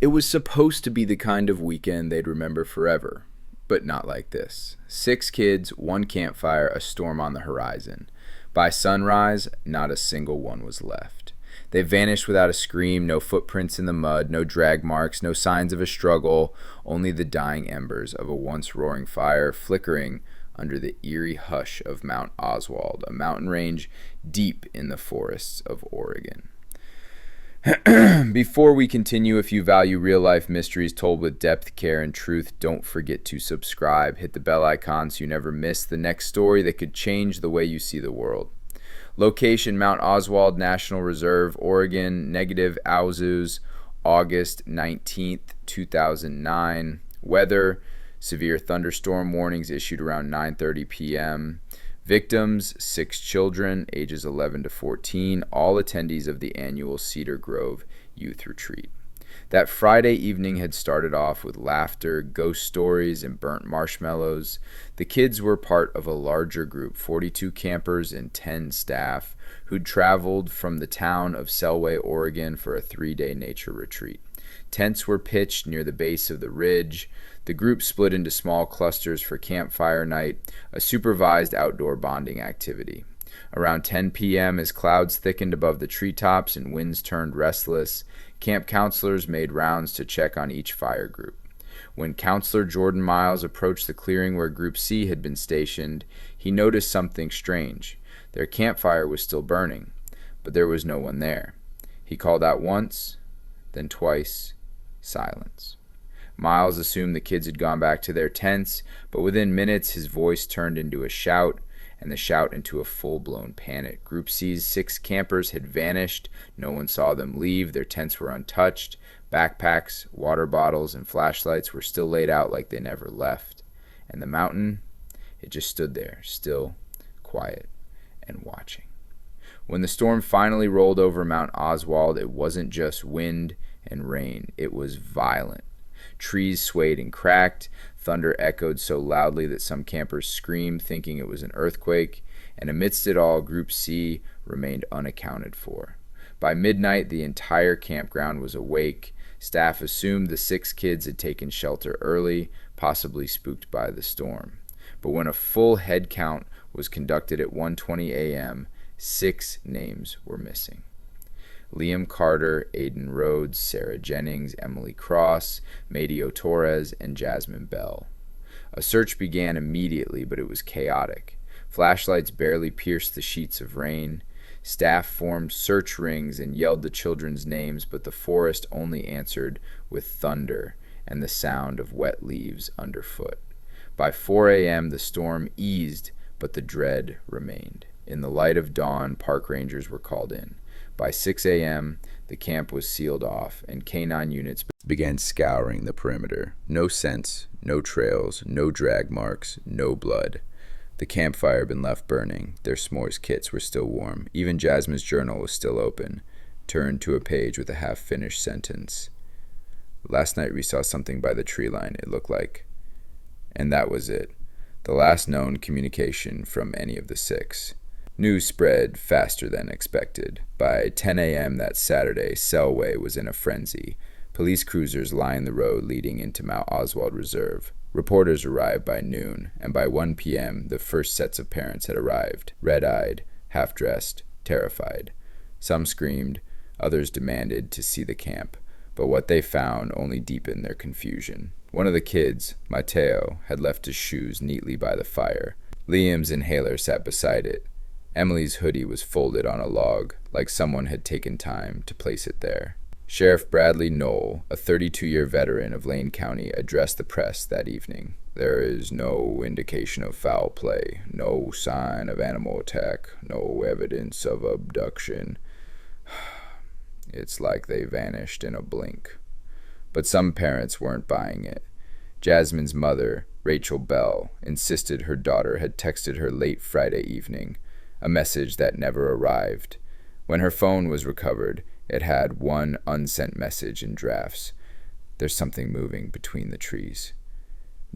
It was supposed to be the kind of weekend they'd remember forever, but not like this. 6 kids, 1 campfire, a storm on the horizon. By sunrise, not a single one was left. They vanished without a scream, no footprints in the mud, no drag marks, no signs of a struggle, only the dying embers of a once roaring fire flickering under the eerie hush of Mount Oswald, a mountain range deep in the forests of Oregon. Before we continue, if you value real-life mysteries told with depth, care, and truth, don't forget to subscribe. Hit the bell icon so you never miss the next story that could change the way you see the world. Location, Mount Oswald National Reserve, Oregon, negative Auzuz, August 19th, 2009. Weather, severe thunderstorm warnings issued around 9:30 p.m. Victims, 6 children, ages 11 to 14, all attendees of the annual Cedar Grove Youth Retreat. That Friday evening had started off with laughter, ghost stories, and burnt marshmallows. The kids were part of a larger group, 42 campers and 10 staff, who'd traveled from the town of Selway, Oregon for a 3-day nature retreat. Tents were pitched near the base of the ridge. The group split into small clusters for campfire night, a supervised outdoor bonding activity. Around 10 p.m., as clouds thickened above the treetops and winds turned restless, camp counselors made rounds to check on each fire group. When Counselor Jordan Miles approached the clearing where Group C had been stationed, he noticed something strange. Their campfire was still burning, but there was no one there. He called out once, then twice. Silence. Miles assumed the kids had gone back to their tents, but within minutes his voice turned into a shout, and the shout into a full-blown panic. Group C's 6 campers had vanished. No one saw them leave. Their tents were untouched. Backpacks, water bottles, and flashlights were still laid out like they never left. And the mountain, it just stood there, still, quiet, and watching. When the storm finally rolled over Mount Oswald, it wasn't just wind and rain. It was violent. Trees swayed and cracked. Thunder echoed so loudly that some campers screamed, thinking it was an earthquake. And amidst it all, Group C remained unaccounted for. By midnight, the entire campground was awake. Staff assumed the 6 kids had taken shelter early, possibly spooked by the storm. But when a full head count was conducted at 1:20 a.m., 6 names were missing. Liam Carter, Aiden Rhodes, Sarah Jennings, Emily Cross, Madio Torres, and Jasmine Bell. A search began immediately, but it was chaotic. Flashlights barely pierced the sheets of rain. Staff formed search rings and yelled the children's names, but the forest only answered with thunder and the sound of wet leaves underfoot. By 4 a.m., the storm eased, but the dread remained. In the light of dawn, park rangers were called in. By 6 a.m., the camp was sealed off, and K-9 units began scouring the perimeter. No scents, no trails, no drag marks, no blood. The campfire had been left burning. Their s'mores kits were still warm. Even Jasmine's journal was still open, turned to a page with a half-finished sentence. Last night we saw something by the tree line, it looked like. And that was it. The last known communication from any of the 6. News spread faster than expected. By 10 a.m. that Saturday, Selway was in a frenzy. Police cruisers lined the road leading into Mount Oswald Reserve. Reporters arrived by noon, and by 1 p.m. the first sets of parents had arrived, red-eyed, half-dressed, terrified. Some screamed, others demanded to see the camp, but what they found only deepened their confusion. One of the kids, Mateo, had left his shoes neatly by the fire. Liam's inhaler sat beside it. Emily's hoodie was folded on a log, like someone had taken time to place it there. Sheriff Bradley Knoll, a 32-year veteran of Lane County, addressed the press that evening. There is no indication of foul play, no sign of animal attack, no evidence of abduction. It's like they vanished in a blink. But some parents weren't buying it. Jasmine's mother, Rachel Bell, insisted her daughter had texted her late Friday evening, a message that never arrived. When her phone was recovered, it had one unsent message in drafts. There's something moving between the trees.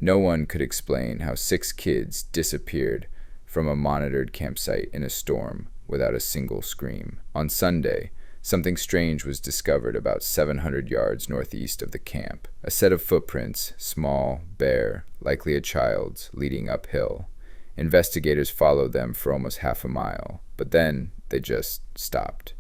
No one could explain how 6 kids disappeared from a monitored campsite in a storm without a single scream. On Sunday, Something strange was discovered about 700 yards northeast of the camp. A set of footprints, small, bare, likely a child's, leading uphill. Investigators followed them for almost half a mile, but then they just stopped.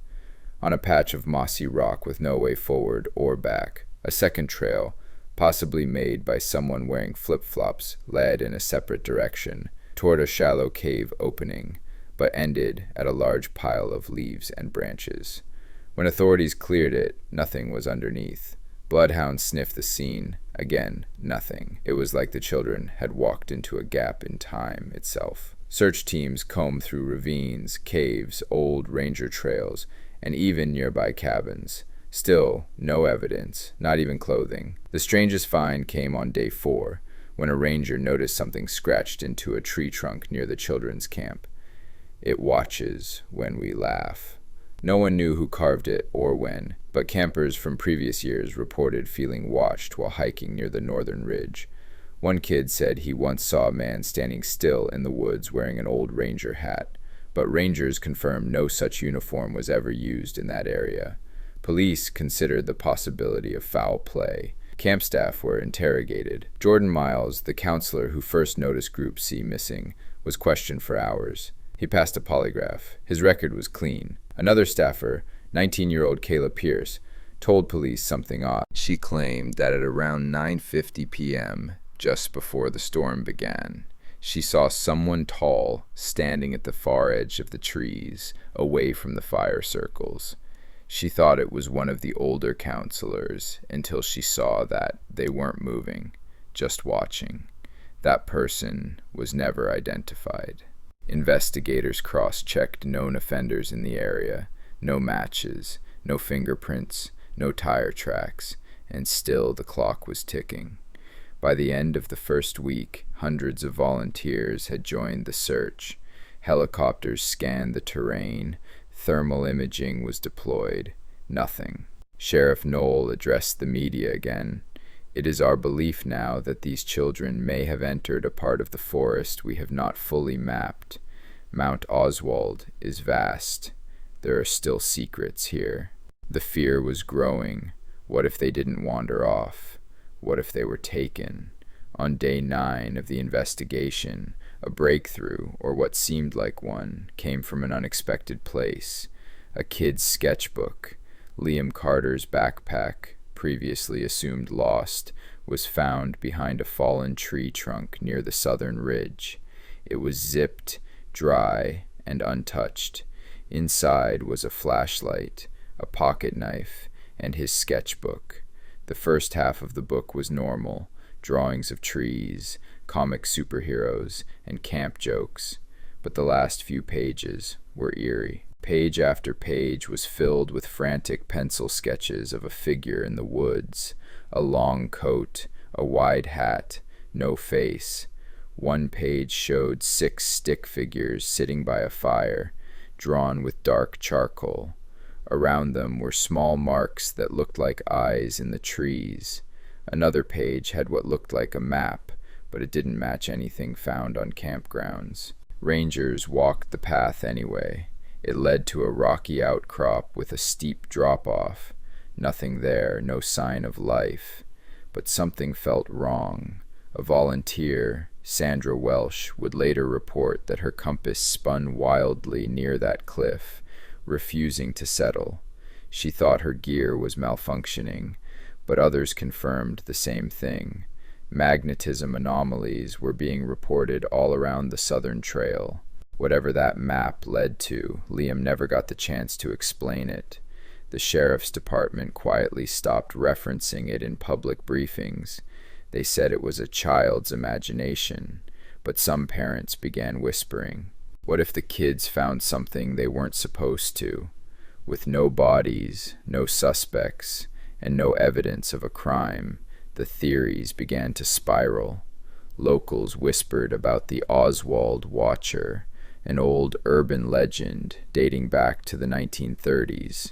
On a patch of mossy rock with no way forward or back, a second trail, possibly made by someone wearing flip-flops, led in a separate direction, toward a shallow cave opening, but ended at a large pile of leaves and branches. When authorities cleared it, nothing was underneath. Bloodhounds sniffed the scene. Again, nothing. It was like the children had walked into a gap in time itself. Search teams combed through ravines, caves, old ranger trails, and even nearby cabins. Still, no evidence, not even clothing. The strangest find came on day 4, when a ranger noticed something scratched into a tree trunk near the children's camp. It watches when we laugh. No one knew who carved it or when, but campers from previous years reported feeling watched while hiking near the northern ridge. One kid said he once saw a man standing still in the woods wearing an old ranger hat, but rangers confirmed no such uniform was ever used in that area. Police considered the possibility of foul play. Camp staff were interrogated. Jordan Miles, the counselor who first noticed Group C missing, was questioned for hours. He passed a polygraph. His record was clean. Another staffer, 19-year-old Kayla Pierce, told police something odd. She claimed that at around 9:50 p.m., just before the storm began, she saw someone tall standing at the far edge of the trees, away from the fire circles. She thought it was one of the older counselors until she saw that they weren't moving, just watching. That person was never identified. Investigators cross-checked known offenders in the area. No matches, no fingerprints, no tire tracks, and still the clock was ticking. By the end of the first week, hundreds of volunteers had joined the search. Helicopters scanned the terrain. Thermal imaging was deployed. Nothing. Sheriff Knoll addressed the media again. It is our belief now that these children may have entered a part of the forest we have not fully mapped. Mount Oswald is vast. There are still secrets here. The fear was growing. What if they didn't wander off? What if they were taken? On day 9 of the investigation, a breakthrough, or what seemed like one, came from an unexpected place. A kid's sketchbook. Liam Carter's backpack, previously assumed lost, was found behind a fallen tree trunk near the southern ridge. It was zipped, dry, and untouched. Inside was a flashlight, a pocket knife, and his sketchbook. The first half of the book was normal, drawings of trees, comic superheroes, and camp jokes, but the last few pages were eerie. Page after page was filled with frantic pencil sketches of a figure in the woods, a long coat, a wide hat, no face. One page showed 6 stick figures sitting by a fire, drawn with dark charcoal. Around them were small marks that looked like eyes in the trees. Another page had what looked like a map, but it didn't match anything found on campgrounds. Rangers walked the path anyway. It led to a rocky outcrop with a steep drop-off. Nothing there, no sign of life. But something felt wrong. A volunteer, Sandra Welsh, would later report that her compass spun wildly near that cliff, refusing to settle. She thought her gear was malfunctioning, but others confirmed the same thing. Magnetism anomalies were being reported all around the southern trail. Whatever that map led to, Liam never got the chance to explain it. The sheriff's department quietly stopped referencing it in public briefings. They said it was a child's imagination, but some parents began whispering. What if the kids found something they weren't supposed to? With no bodies, no suspects, and no evidence of a crime, the theories began to spiral. Locals whispered about the Oswald Watcher, an old urban legend dating back to the 1930s.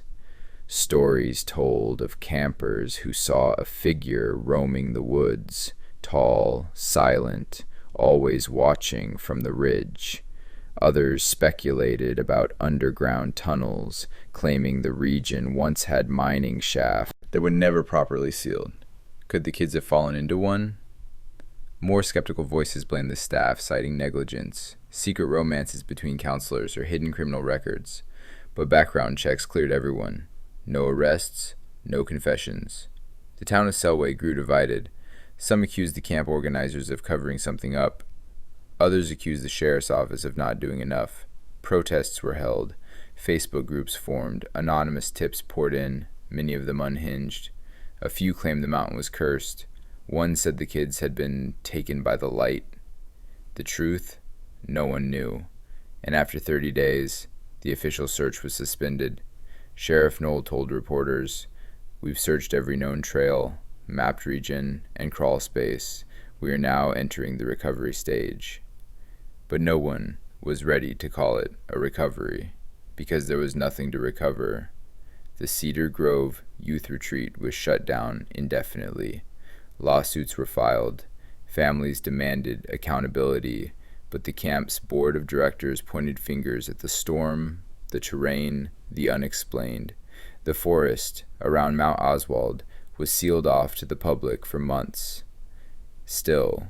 Stories told of campers who saw a figure roaming the woods, tall, silent, always watching from the ridge. Others speculated about underground tunnels, claiming the region once had mining shafts that were never properly sealed. Could the kids have fallen into one? More skeptical voices blamed the staff, citing negligence, secret romances between counselors, or hidden criminal records. But background checks cleared everyone. No arrests, no confessions. The town of Selway grew divided. Some accused the camp organizers of covering something up. Others accused the sheriff's office of not doing enough. Protests were held. Facebook groups formed. Anonymous tips poured in, many of them unhinged. A few claimed the mountain was cursed. One said the kids had been taken by the light. The truth? No one knew. And after 30 days, the official search was suspended. Sheriff Knoll told reporters, "We've searched every known trail, mapped region, and crawl space. We are now entering the recovery stage." But no one was ready to call it a recovery, because there was nothing to recover. The Cedar Grove Youth Retreat was shut down indefinitely. Lawsuits were filed. Families demanded accountability, but the camp's board of directors pointed fingers at the storm, the terrain, the unexplained. The forest around Mount Oswald was sealed off to the public for months. Still,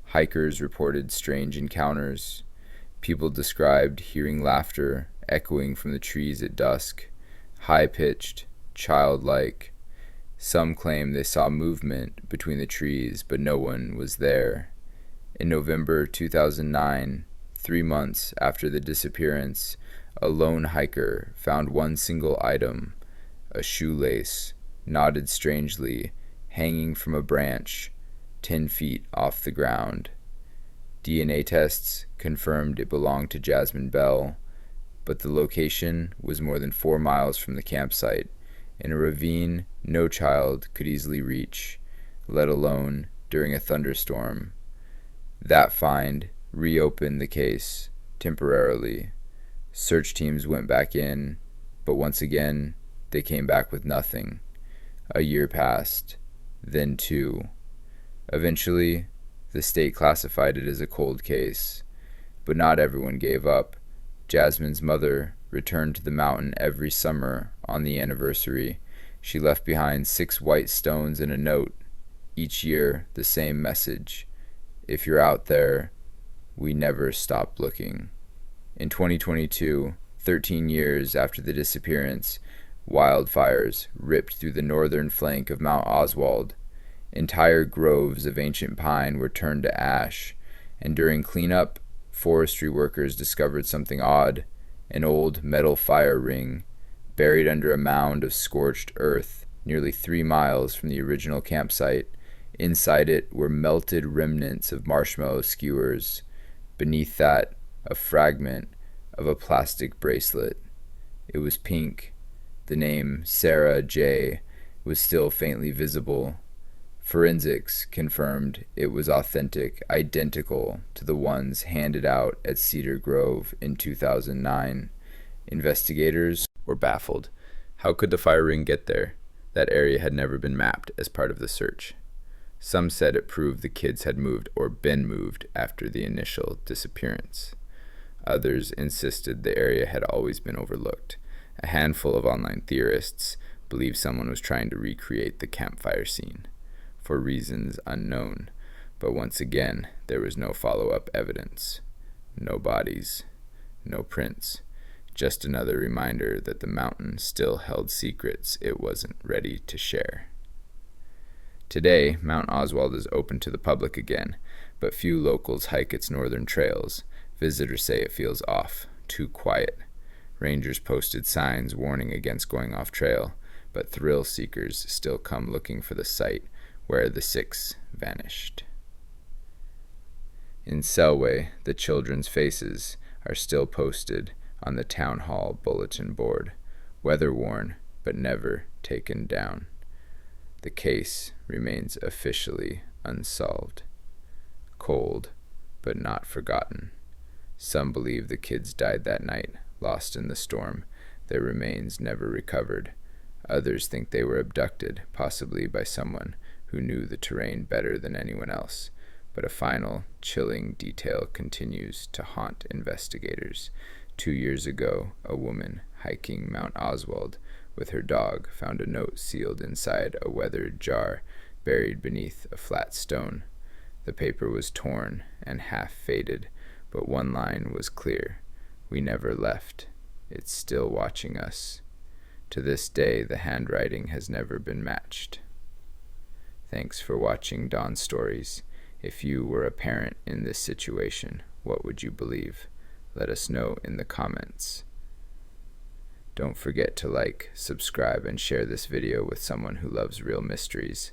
hikers reported strange encounters. People described hearing laughter echoing from the trees at dusk, high-pitched, childlike. Some claimed they saw movement between the trees, but no one was there. In November 2009, 3 months after the disappearance, a lone hiker found one single item, a shoelace, knotted strangely, hanging from a branch, 10 feet off the ground. DNA tests confirmed it belonged to Jasmine Bell, but the location was more than 4 miles from the campsite, in a ravine no child could easily reach, let alone during a thunderstorm. That find reopened the case temporarily. Search teams went back in, but once again, they came back with nothing. A year passed, then 2. Eventually, the state classified it as a cold case, but not everyone gave up. Jasmine's mother returned to the mountain every summer on the anniversary. She left behind 6 white stones and a note, each year the same message: "If you're out there, we never stopped looking." In 2022, 13 years after the disappearance, wildfires ripped through the northern flank of Mount Oswald. Entire groves of ancient pine were turned to ash, and during cleanup, forestry workers discovered something odd: an old metal fire ring buried under a mound of scorched earth nearly 3 miles from the original campsite. Inside it were melted remnants of marshmallow skewers. Beneath that, a fragment of a plastic bracelet. It was pink. The name Sarah J. was still faintly visible. Forensics confirmed it was authentic, identical to the ones handed out at Cedar Grove in 2009. Investigators were baffled. How could the fire ring get there? That area had never been mapped as part of the search. Some said it proved the kids had moved or been moved after the initial disappearance. Others insisted the area had always been overlooked. A handful of online theorists believed someone was trying to recreate the campfire scene, for reasons unknown, but once again, there was no follow-up evidence. No bodies, no prints, just another reminder that the mountain still held secrets it wasn't ready to share. Today, Mount Oswald is open to the public again, but few locals hike its northern trails. Visitors say it feels off, too quiet. Rangers posted signs warning against going off trail, but thrill seekers still come looking for the site where the 6 vanished. In Selway, the children's faces are still posted on the town hall bulletin board, weather-worn but never taken down. The case remains officially unsolved. Cold, but not forgotten. Some believe the kids died that night, lost in the storm, their remains never recovered. Others think they were abducted, possibly by someone who knew the terrain better than anyone else. But a final, chilling detail continues to haunt investigators. 2 years ago, a woman hiking Mount Oswald with her dog found a note sealed inside a weathered jar buried beneath a flat stone. The paper was torn and half faded, but one line was clear: "We never left. It's still watching us." To this day, the handwriting has never been matched. Thanks for watching Dawn's Stories. If you were a parent in this situation, what would you believe? Let us know in the comments. Don't forget to like, subscribe, and share this video with someone who loves real mysteries.